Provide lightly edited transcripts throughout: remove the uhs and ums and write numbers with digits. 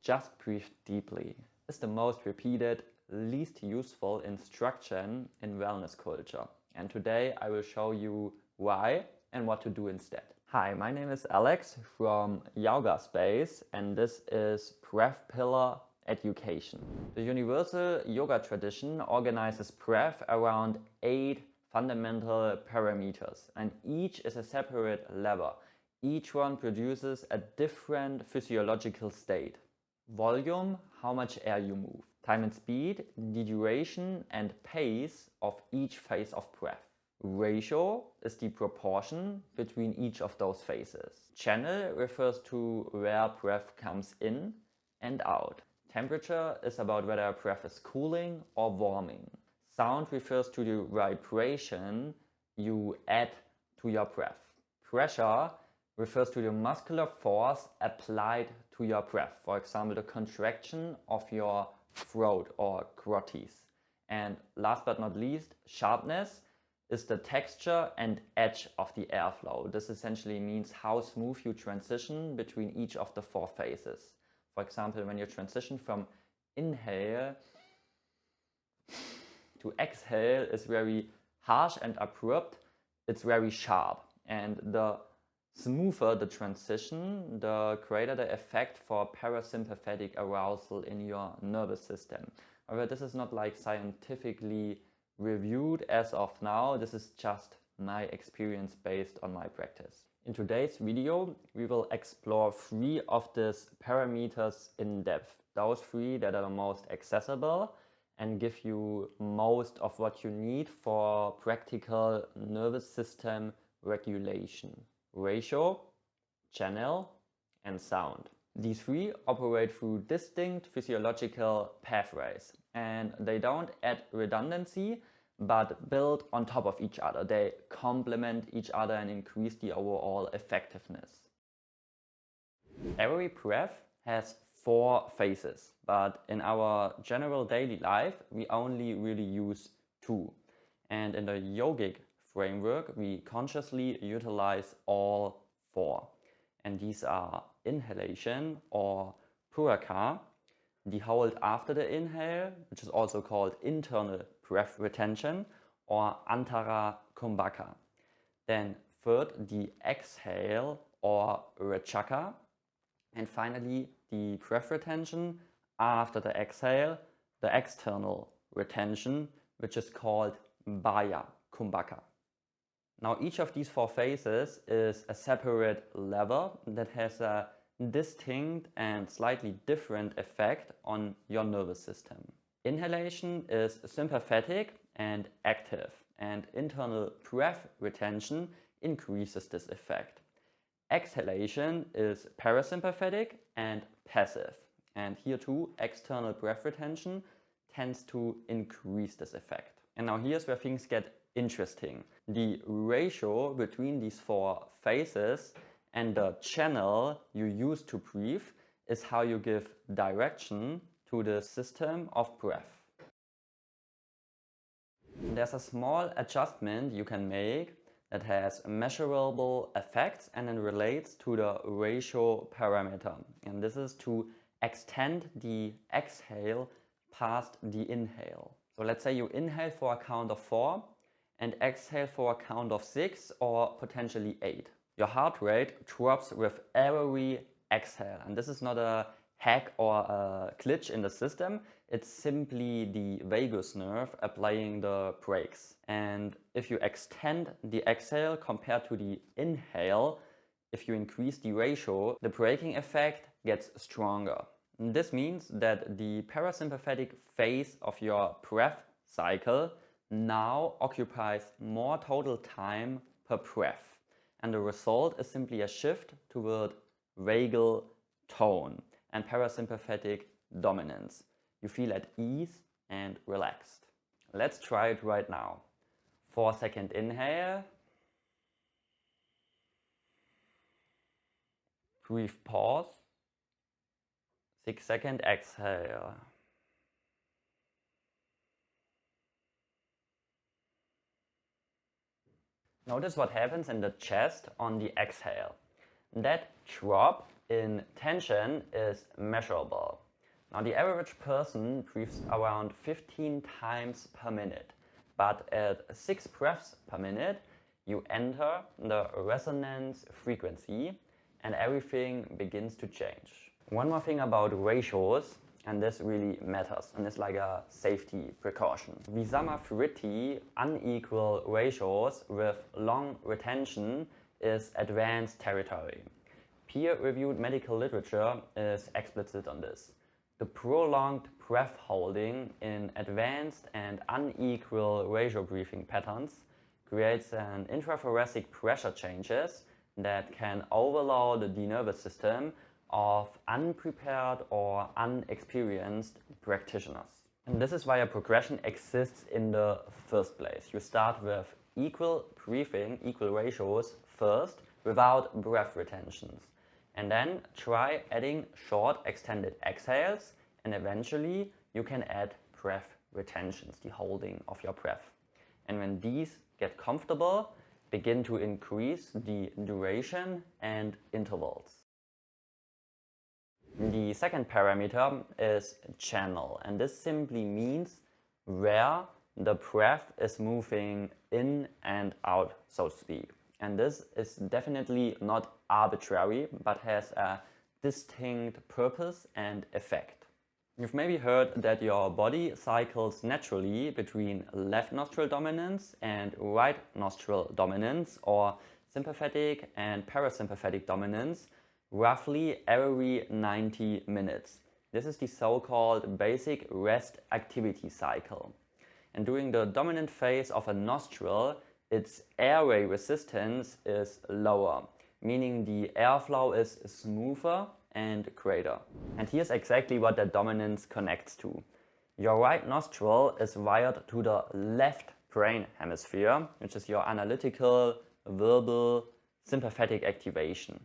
Just breathe deeply. It's the most repeated, least useful instruction in wellness culture. And today I will show you why and what to do instead. Hi, my name is Alex from Yoga Space, and this is Breath Pillar Education. The universal yoga tradition organizes breath around 8 fundamental parameters, and each is a separate lever. Each one produces a different physiological state. Volume, how much air you move. Time and speed, the duration and pace of each phase of breath. Ratio is the proportion between each of those phases. Channel refers to where breath comes in and out. Temperature is about whether a breath is cooling or warming. Sound refers to the vibration you add to your breath. Pressure refers to the muscular force applied to your breath. For example, the contraction of your throat or glottis. And last but not least, sharpness is the texture and edge of the airflow. This essentially means how smooth you transition between each of the 4 phases. For example, when you transition from inhale to exhale is very harsh and abrupt, it's very sharp. And the smoother the transition, the greater the effect for parasympathetic arousal in your nervous system. However, this is not like scientifically reviewed as of now. This is just my experience based on my practice. In today's video, we will explore 3 of these parameters in depth. Those 3 that are the most accessible and give you most of what you need for practical nervous system regulation. Ratio, channel, and sound. These 3 operate through distinct physiological pathways, and they don't add redundancy but build on top of each other. They complement each other and increase the overall effectiveness. Every breath has 4 phases, but in our general daily life we only really use 2. And in the yogic framework, we consciously utilize all 4. And these are inhalation or puraka, the hold after the inhale, which is also called internal breath retention, or antara kumbhaka. Then third, the exhale or rechaka. And finally, the breath retention after the exhale, the external retention, which is called baya kumbhaka. Now each of these 4 phases is a separate lever that has a distinct and slightly different effect on your nervous system. Inhalation is sympathetic and active, and internal breath retention increases this effect. Exhalation is parasympathetic and passive, and here too external breath retention tends to increase this effect. And now here's where things get interesting. The ratio between these 4 phases and the channel you use to breathe is how you give direction to the system of breath. There's a small adjustment you can make that has measurable effects and then relates to the ratio parameter. And this is to extend the exhale past the inhale. So let's say you inhale for a count of 4 and exhale for a count of 6 or potentially 8. Your heart rate drops with every exhale, and this is not a hack or a glitch in the system. It's simply the vagus nerve applying the brakes. And if you extend the exhale compared to the inhale, if you increase the ratio, the braking effect gets stronger. And this means that the parasympathetic phase of your breath cycle now occupies more total time per breath. And the result is simply a shift toward vagal tone and parasympathetic dominance. You feel at ease and relaxed. Let's try it right now. 4-second inhale. Brief pause. 6-second exhale. Notice what happens in the chest on the exhale. That drop in tension is measurable. Now, the average person breathes around 15 times per minute, but at 6 breaths per minute, you enter the resonance frequency and everything begins to change. One more thing about ratios, and this really matters, and it's like a safety precaution. We sum up pretty unequal ratios with long retention is advanced territory. Peer-reviewed medical literature is explicit on this. The prolonged breath holding in advanced and unequal ratio breathing patterns creates an intrathoracic pressure changes that can overload the nervous system of unprepared or unexperienced practitioners. And this is why a progression exists in the first place. You start with equal breathing, equal ratios first without breath retentions. And then try adding short extended exhales, and eventually you can add breath retentions, the holding of your breath. And when these get comfortable, begin to increase the duration and intervals. The second parameter is channel, and this simply means where the breath is moving in and out, so to speak. And this is definitely not arbitrary, but has a distinct purpose and effect. You've maybe heard that your body cycles naturally between left nostril dominance and right nostril dominance, or sympathetic and parasympathetic dominance, roughly every 90 minutes. This is the so-called basic rest activity cycle. And during the dominant phase of a nostril, its airway resistance is lower, meaning the airflow is smoother and greater. And here's exactly what that dominance connects to. Your right nostril is wired to the left brain hemisphere, which is your analytical, verbal, sympathetic activation.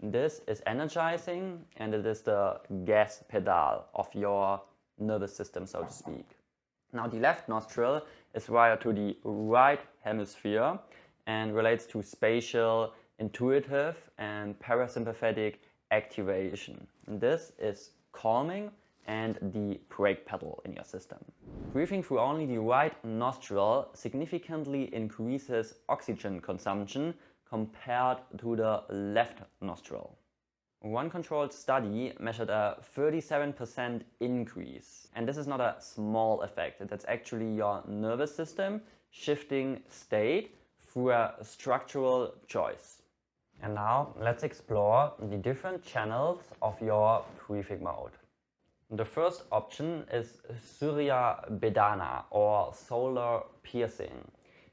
This is energizing, and it is the gas pedal of your nervous system, so to speak. Now, the left nostril is wired to the right hemisphere and relates to spatial, intuitive, and parasympathetic activation. This is calming and the brake pedal in your system. Breathing through only the right nostril significantly increases oxygen consumption compared to the left nostril. One controlled study measured a 37% increase. And this is not a small effect. That's actually your nervous system shifting state through a structural choice. And now let's explore the different channels of your breathing mode. The first option is Surya Bhedana, or solar piercing.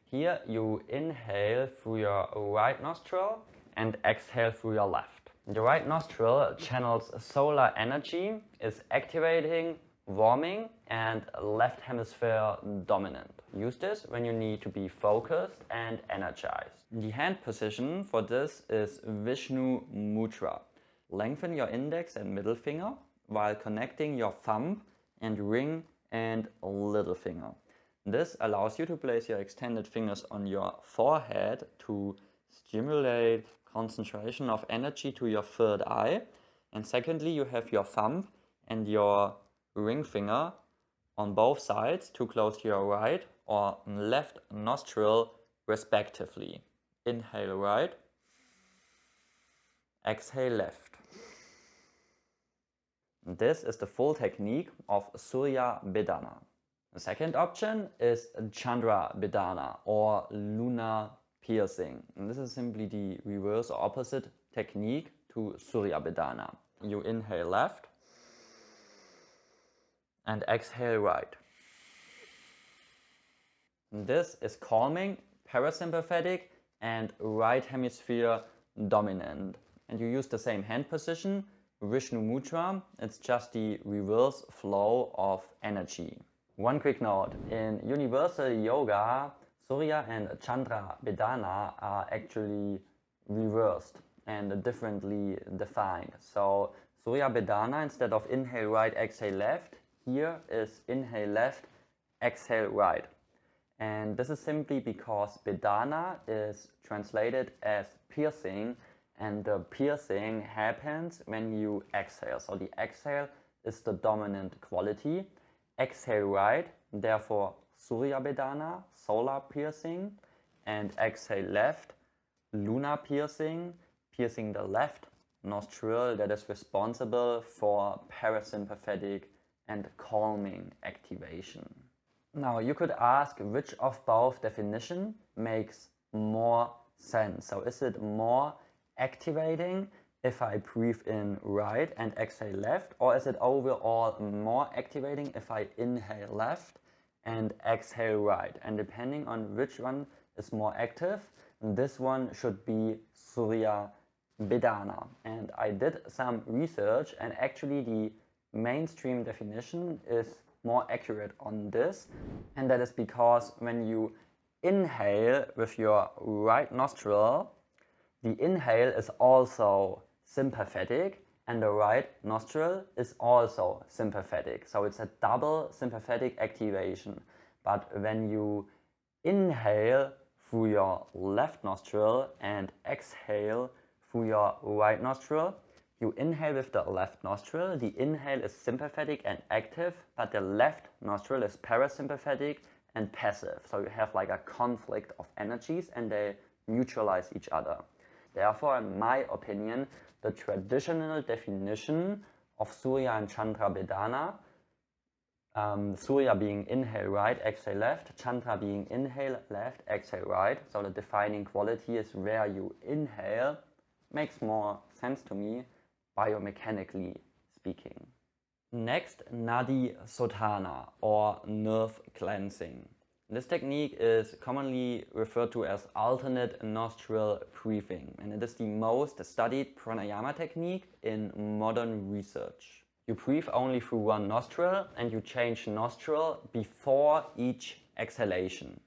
Here you inhale through your right nostril and exhale through your left. The right nostril channels solar energy, is activating, warming, and left hemisphere dominant. Use this when you need to be focused and energized. The hand position for this is Vishnu Mudra. Lengthen your index and middle finger while connecting your thumb and ring and little finger. This allows you to place your extended fingers on your forehead to stimulate concentration of energy to your third eye. And secondly, you have your thumb and your ring finger on both sides to close to your right or left nostril respectively. Inhale right, exhale left. This is the full technique of Surya Bhedana. The second option is Chandra Bhedana, or lunar piercing. And this is simply the reverse or opposite technique to Surya Bhedana. You inhale left and exhale right. This is calming, parasympathetic, and right hemisphere dominant. And you use the same hand position, Vishnu Mudra. It's just the reverse flow of energy. One quick note, in universal yoga, Surya and Chandra Bhedana are actually reversed and differently defined. So Surya Bhedana, instead of inhale right, exhale left, here is inhale left, exhale right. And this is simply because Bhedana is translated as piercing and the piercing happens when you exhale. So the exhale is the dominant quality. Exhale right, therefore Surya Bhedana, solar piercing, and exhale left, lunar piercing, piercing the left nostril that is responsible for parasympathetic and calming activation. Now you could ask which of both definition makes more sense. So is it more activating if I breathe in right and exhale left, or is it overall more activating if I inhale left and exhale right? And depending on which one is more active, this one should be Surya Bhedana. And I did some research, and actually the mainstream definition is more accurate on this, and that is because when you inhale with your right nostril, the inhale is also sympathetic and the right nostril is also sympathetic. So it's a double sympathetic activation. But when you inhale through your left nostril and exhale through your right nostril, you inhale with the left nostril, the inhale is sympathetic and active, but the left nostril is parasympathetic and passive. So you have like a conflict of energies and they neutralize each other. Therefore, in my opinion, the traditional definition of Surya and Chandra Bhedana, Surya being inhale right, exhale left, Chandra being inhale left, exhale right. So the defining quality is where you inhale, makes more sense to me, biomechanically speaking. Next, Nadi Sodhana, or nerve cleansing. This technique is commonly referred to as alternate nostril breathing, and it is the most studied pranayama technique in modern research. You breathe only through one nostril and you change nostril before each exhalation.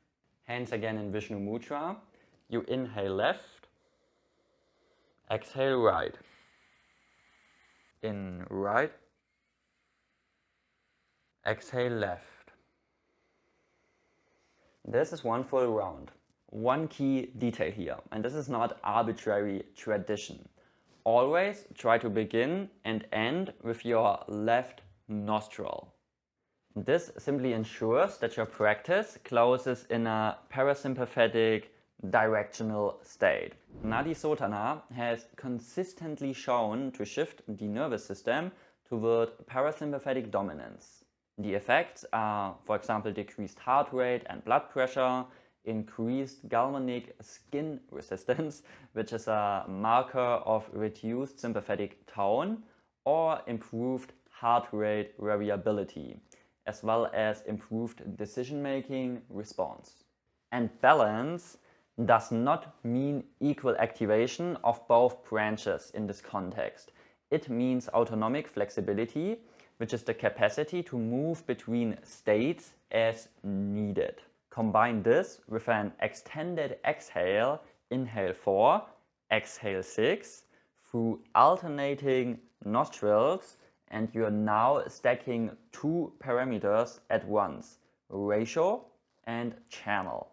Hands again in Vishnu Mudra. You inhale left, exhale right. In right, exhale left. This is one full round. One key detail here, and this is not arbitrary tradition. Always try to begin and end with your left nostril. This simply ensures that your practice closes in a parasympathetic directional state. Nadi Sodhana has consistently shown to shift the nervous system toward parasympathetic dominance. The effects are, for example, decreased heart rate and blood pressure, increased galvanic skin resistance, which is a marker of reduced sympathetic tone, or improved heart rate variability, as well as improved decision-making response. And balance does not mean equal activation of both branches in this context. It means autonomic flexibility, which is the capacity to move between states as needed. Combine this with an extended exhale, inhale 4, exhale 6, through alternating nostrils, and you're now stacking two parameters at once, ratio and channel.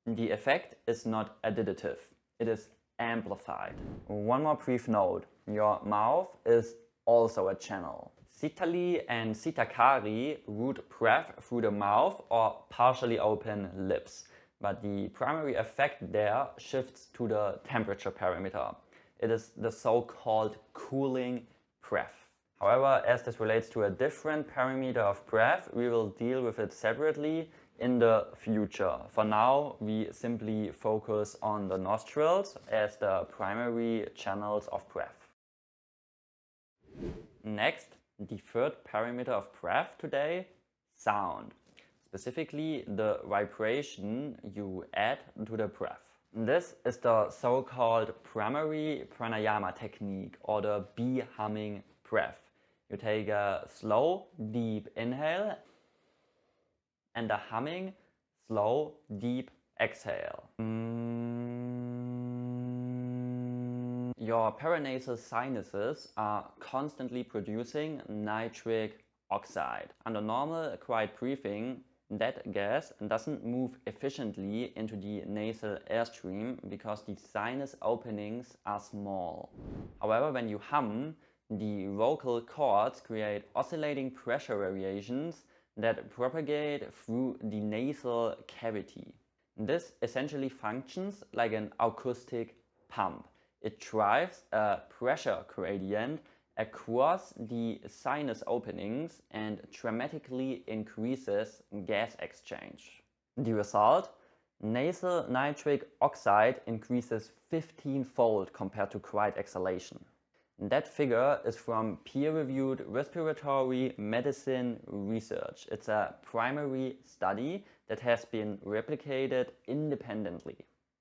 The effect is not additive, it is amplified. One more brief note, your mouth is also a channel. Sitali and Sitakari root breath through the mouth or partially open lips, but the primary effect there shifts to the temperature parameter. It is the so-called cooling breath. However, as this relates to a different parameter of breath, we will deal with it separately in the future. For now, we simply focus on the nostrils as the primary channels of breath. Next, the third parameter of breath today, sound. Specifically, the vibration you add to the breath. This is the so-called primary pranayama technique, or the bee humming breath. You take a slow, deep inhale and a humming, slow, deep exhale. Your paranasal sinuses are constantly producing nitric oxide. Under normal, quiet breathing, That gas doesn't move efficiently into the nasal airstream because the sinus openings are small. However, when you hum, the vocal cords create oscillating pressure variations that propagate through the nasal cavity. This essentially functions like an acoustic pump. It drives a pressure gradient across the sinus openings and dramatically increases gas exchange. The result? Nasal nitric oxide increases 15-fold compared to quiet exhalation. That figure is from peer-reviewed respiratory medicine research. It's a primary study that has been replicated independently.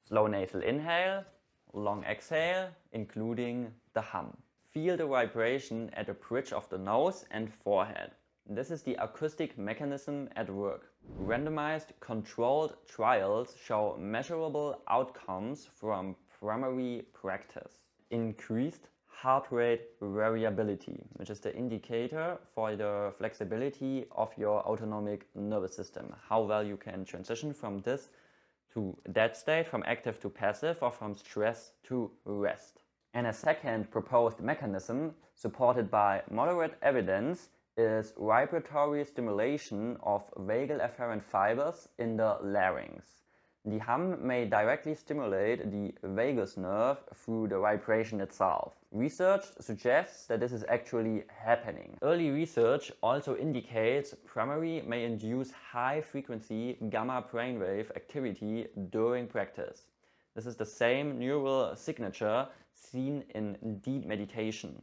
Slow nasal inhale, long exhale, including the hum. Feel the vibration at the bridge of the nose and forehead. This is the acoustic mechanism at work. Randomized controlled trials show measurable outcomes from primary practice. Increased heart rate variability, which is the indicator for the flexibility of your autonomic nervous system. How well you can transition from this to that state, from active to passive, or from stress to rest. And a second proposed mechanism, supported by moderate evidence, is vibratory stimulation of vagal afferent fibers in the larynx. The hum may directly stimulate the vagus nerve through the vibration itself. Research suggests that this is actually happening. Early research also indicates primary may induce high-frequency gamma brainwave activity during practice. This is the same neural signature seen in deep meditation.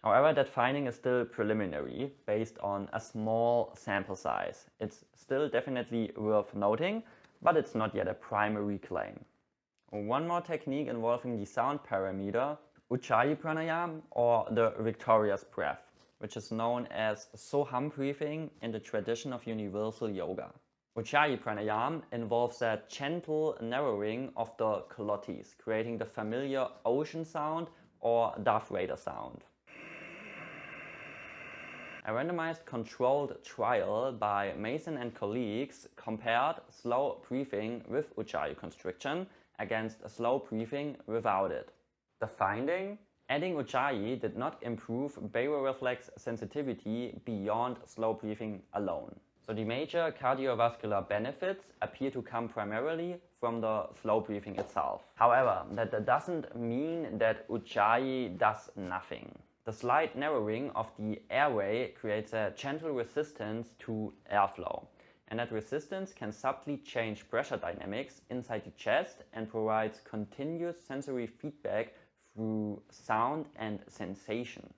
However, that finding is still preliminary, based on a small sample size. It's still definitely worth noting, but it's not yet a primary claim. One more technique involving the sound parameter, Ujjayi pranayama, or the victorious breath, which is known as So-Hum breathing in the tradition of universal yoga. Ujjayi pranayama involves a gentle narrowing of the glottis, creating the familiar ocean sound or Darth Vader sound. A randomized controlled trial by Mason and colleagues compared slow breathing with Ujjayi constriction against slow breathing without it. The finding? Adding Ujjayi did not improve baroreflex sensitivity beyond slow breathing alone. So the major cardiovascular benefits appear to come primarily from the slow breathing itself. However, that doesn't mean that Ujjayi does nothing. The slight narrowing of the airway creates a gentle resistance to airflow, and that resistance can subtly change pressure dynamics inside the chest and provides continuous sensory feedback through sound and sensation.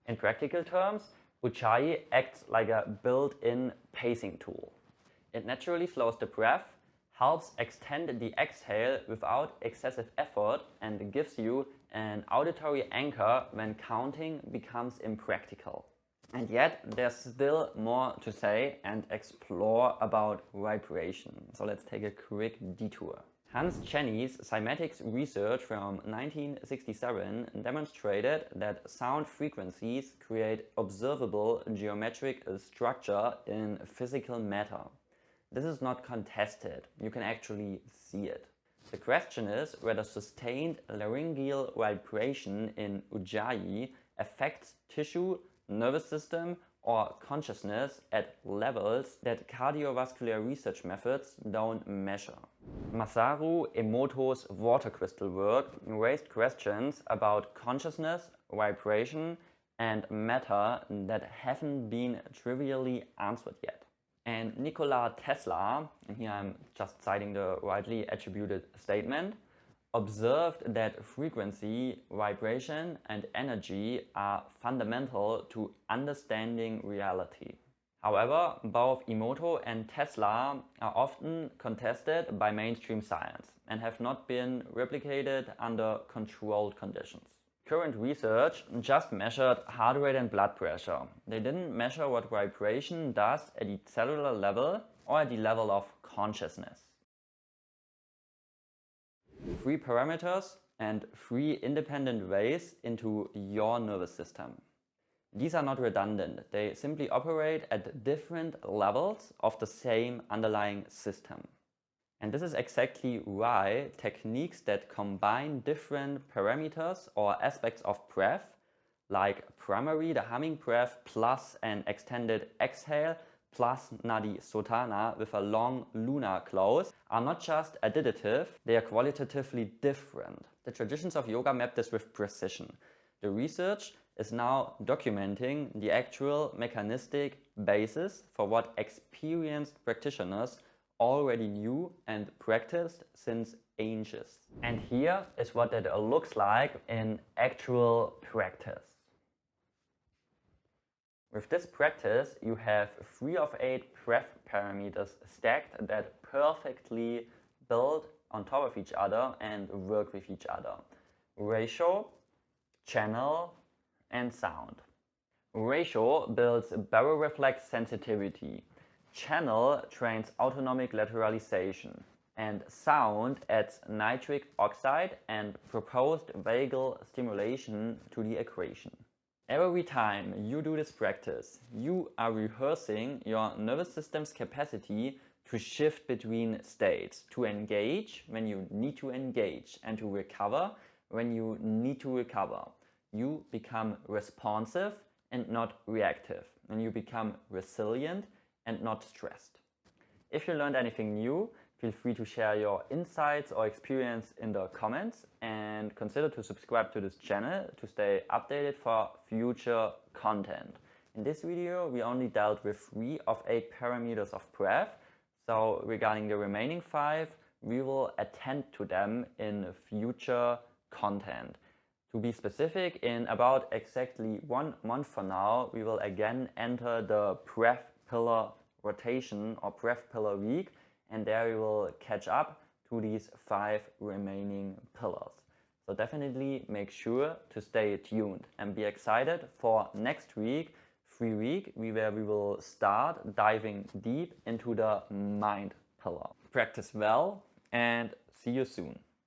In practical terms, Ujjayi acts like a built-in pacing tool. It naturally slows the breath, helps extend the exhale without excessive effort, and gives you an auditory anchor when counting becomes impractical. And yet, there's still more to say and explore about vibration. So let's take a quick detour. Hans Cheney's cymatics research from 1967 demonstrated that sound frequencies create observable geometric structure in physical matter. This is not contested, you can actually see it. The question is whether sustained laryngeal vibration in Ujjayi affects tissue, nervous system, or consciousness at levels that cardiovascular research methods don't measure. Masaru Emoto's water crystal work raised questions about consciousness, vibration, and matter that haven't been trivially answered yet. And Nikola Tesla, and here I'm just citing the widely attributed statement, observed that frequency, vibration, and energy are fundamental to understanding reality. However, both Emoto and Tesla are often contested by mainstream science and have not been replicated under controlled conditions. Current research just measured heart rate and blood pressure. They didn't measure what vibration does at the cellular level or at the level of consciousness. 3 parameters and 3 independent ways into your nervous system. These are not redundant, they simply operate at different levels of the same underlying system. And this is exactly why techniques that combine different parameters or aspects of breath, like primary, the humming breath, plus an extended exhale, plus Nadi Sodhana with a long lunar close, are not just additive, they are qualitatively different. The traditions of yoga map this with precision. The research is now documenting the actual mechanistic basis for what experienced practitioners already knew and practiced since ages. And here is what that looks like in actual practice. With this practice, you have 3 of 8 breath parameters stacked that perfectly build on top of each other and work with each other. Ratio, channel, and sound. Ratio builds baroreflex sensitivity. Channel trains autonomic lateralization. And sound adds nitric oxide and proposed vagal stimulation to the equation. Every time you do this practice, you are rehearsing your nervous system's capacity to shift between states, to engage when you need to engage and to recover when you need to recover. You become responsive and not reactive, and you become resilient and not stressed. If you learned anything new, feel free to share your insights or experience in the comments, and consider to subscribe to this channel to stay updated for future content. In this video, we only dealt with 3 of 8 parameters of breath, so regarding the remaining 5, we will attend to them in future content. To be specific, in about exactly 1 month from now, we will again enter the breath pillar rotation or breath pillar week, and there we will catch up to these 5 remaining pillars. So definitely make sure to stay tuned and be excited for next week, 3 week, where we will start diving deep into the mind pillar. Practice well and see you soon.